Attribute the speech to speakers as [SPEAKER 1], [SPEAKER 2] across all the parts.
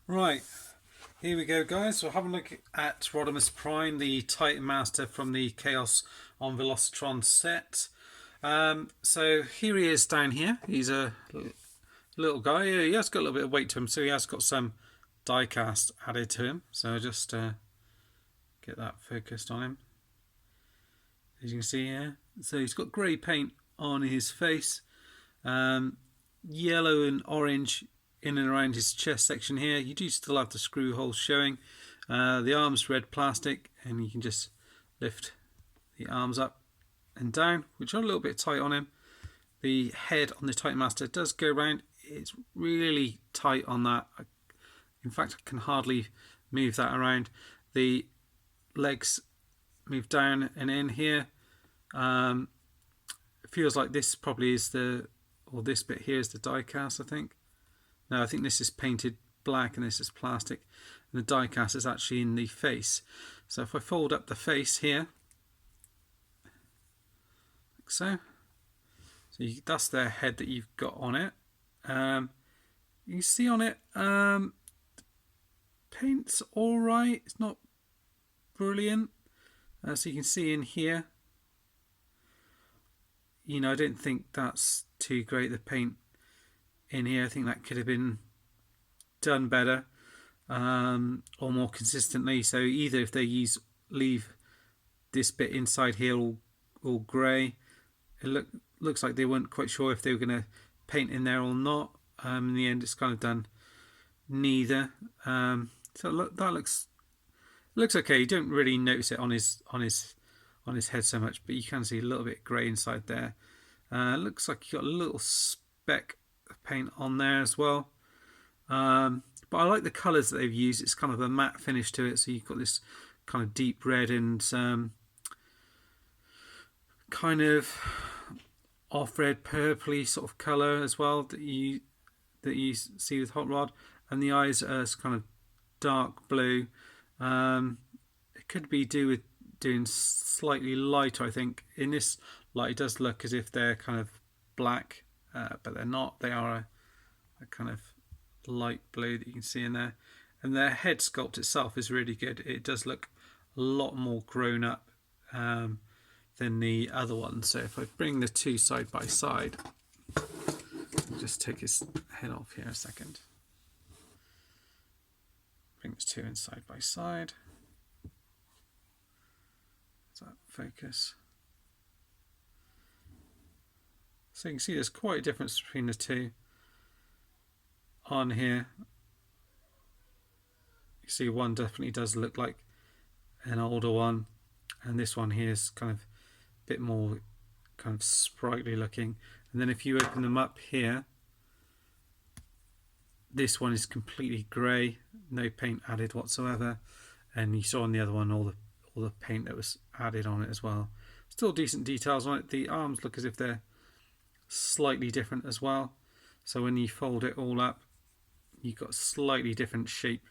[SPEAKER 1] Right, here we go guys. We'll have a look at Rodimus Prime, the Titan Master from the Chaos on Velocitron set. So here he is down here. He's a little guy. He has got a little bit of weight to him, so he has got some die cast added to him. So I'll just get that focused on him. As you can see here. So he's got grey paint on his face, yellow and orange in and around his chest section here. You do still have the screw holes showing. The arms red plastic, and you can just lift the arms up and down, which are a little bit tight on him. The head on the Titan Master does go round. It's really tight on that. In fact, I can hardly move that around. The legs move down and in here. It feels like this probably is this bit here is the die cast, I think. No, I think this is painted black and this is plastic, and the die cast is actually in the face. So if I fold up the face here, like so, that's the head that you've got on it. You can see on it, paint's alright, it's not brilliant. So you can see in here, I don't think that's too great, the paint in here. I think that could have been done better, or more consistently. So either if they leave this bit inside here all grey, it looks like they weren't quite sure if they were going to paint in there or not. In the end, it's kind of done neither. So that looks okay. You don't really notice it on his head so much, but you can see a little bit grey inside there. Looks like you got a little speck of paint on there as well. But I like the colours that they've used. It's kind of a matte finish to it, so you've got this kind of deep red and kind of off red purpley sort of colour as well that you see with Hot Rod, and the eyes are kind of dark blue. It could be doing slightly lighter, I think. In this light, it does look as if they're kind of black, but they're not. They are a kind of light blue that you can see in there. And their head sculpt itself is really good. It does look a lot more grown up than the other one. So if I bring the two side by side, I'll just take his head off here a second. Bring the two in side by side. Does that focus? So you can see there's quite a difference between the two on here. You see one definitely does look like an older one, and this one here is kind of a bit more kind of sprightly looking. And then if you open them up here, this one is completely grey, no paint added whatsoever, and you saw on the other one all the paint that was added on it as well. Still decent details on it. The arms look as if they're slightly different as well. So when you fold it all up, you've got a slightly different shape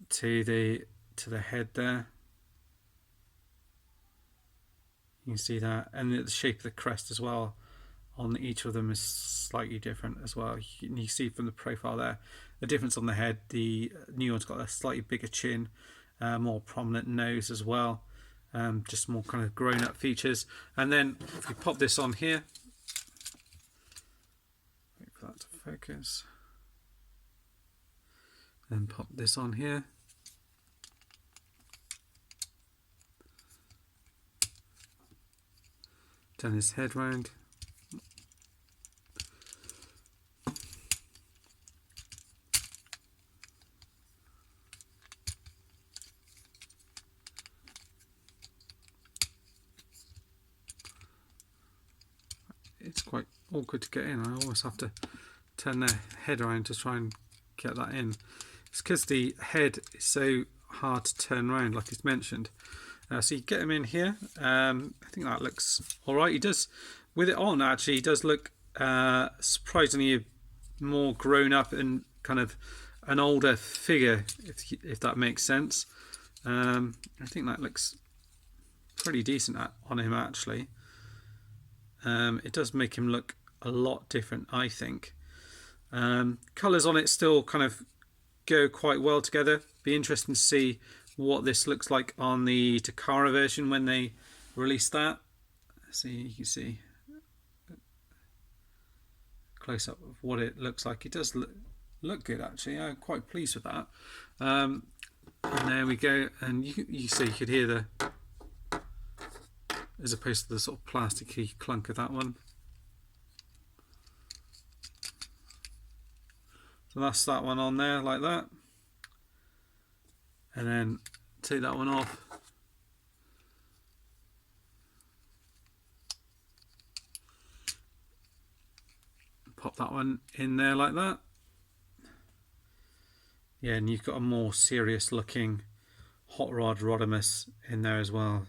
[SPEAKER 1] to the head there. You can see that, and the shape of the crest as well on each of them is slightly different as well. You see from the profile there the difference on the head. The new one's got a slightly bigger chin, more prominent nose as well, just more kind of grown up features. And then if you pop this on here, wait for that to focus, and pop this on here, turn his head round, it's quite awkward to get in. I always have to turn the head around to try and get that in. It's because the head is so hard to turn around, like it's mentioned. So you get him in here. I think that looks alright. He does, with it on actually, he does look surprisingly more grown up and kind of an older figure, if that makes sense. I think that looks pretty decent on him actually. It does make him look a lot different, I think. Colours on it still kind of go quite well together. Be interesting to see what this looks like on the Takara version when they release that. See, you can see close up of what it looks like. It does look good actually. I'm quite pleased with that. And there we go. And you see, you could hear the, as opposed to the sort of plasticky clunk of that one. So that's that one on there like that. And then take that one off. Pop that one in there like that. Yeah, and you've got a more serious looking hot rod Rodimus in there as well.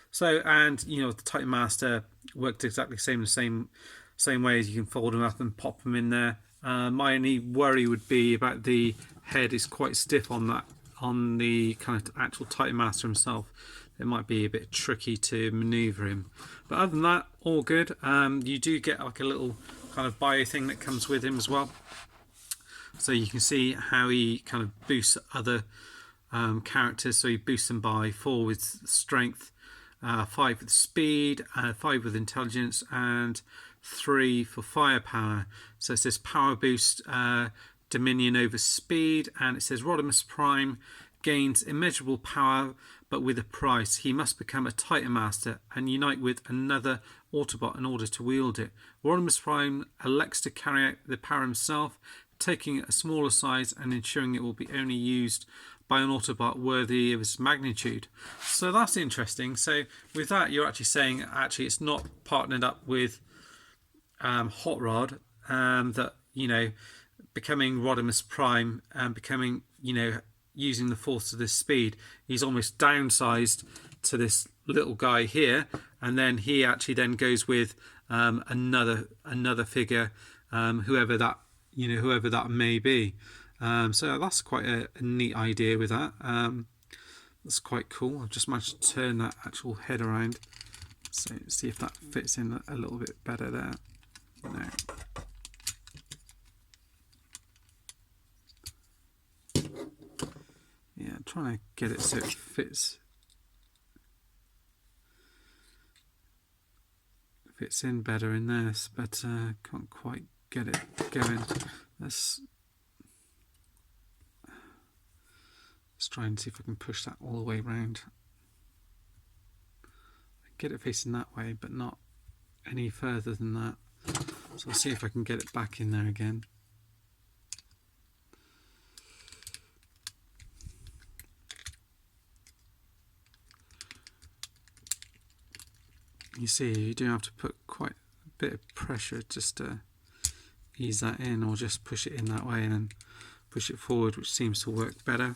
[SPEAKER 1] So, and you know, the Titan Master worked exactly the same way as you can fold them up and pop them in there. My only worry would be about the head is quite stiff on that, on the kind of actual Titan Master himself. It might be a bit tricky to maneuver him, but other than that, all good. You do get like a little kind of bio thing that comes with him as well, so you can see how he kind of boosts other characters. So he boosts them by 4 with strength, 5 with speed, 5 with intelligence, and 3 for firepower. So it says power boost, dominion over speed, and it says Rodimus Prime gains immeasurable power, but with a price. He must become a Titan Master and unite with another Autobot in order to wield it. Rodimus Prime elects to carry out the power himself, taking a smaller size and ensuring it will be only used by an Autobot worthy of its magnitude. So that's interesting. So with that, you're actually saying it's not partnered up with Hot Rod, that, you know, becoming Rodimus Prime and becoming, you know, using the force of this speed, he's almost downsized to this little guy here, and then he actually then goes with another figure, whoever that may be. So that's quite a neat idea with that. That's quite cool. I've just managed to turn that actual head around, so see if that fits in a little bit better there. No. Yeah, I'm trying to get it so it fits in better in this, but can't quite get it going. Let's try and see if I can push that all the way around. Get it facing that way, but not any further than that. So I'll see if I can get it back in there again. You see, you do have to put quite a bit of pressure just to ease that in, or just push it in that way and then push it forward, which seems to work better.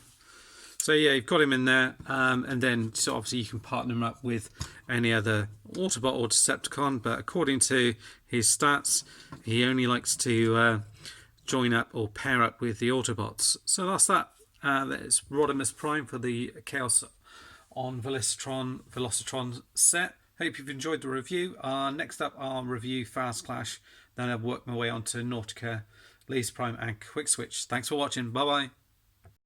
[SPEAKER 1] So yeah, you've got him in there, and then so obviously you can partner him up with any other Autobot or Decepticon, but according to his stats, he only likes to join up or pair up with the Autobots. So that's that. That's Rodimus Prime for the Chaos on Velocitron set. Hope you've enjoyed the review. Next up, I'll review Fast Clash. Then I'll work my way on to Nautica, Laser Prime, and Quick Switch. Thanks for watching. Bye bye.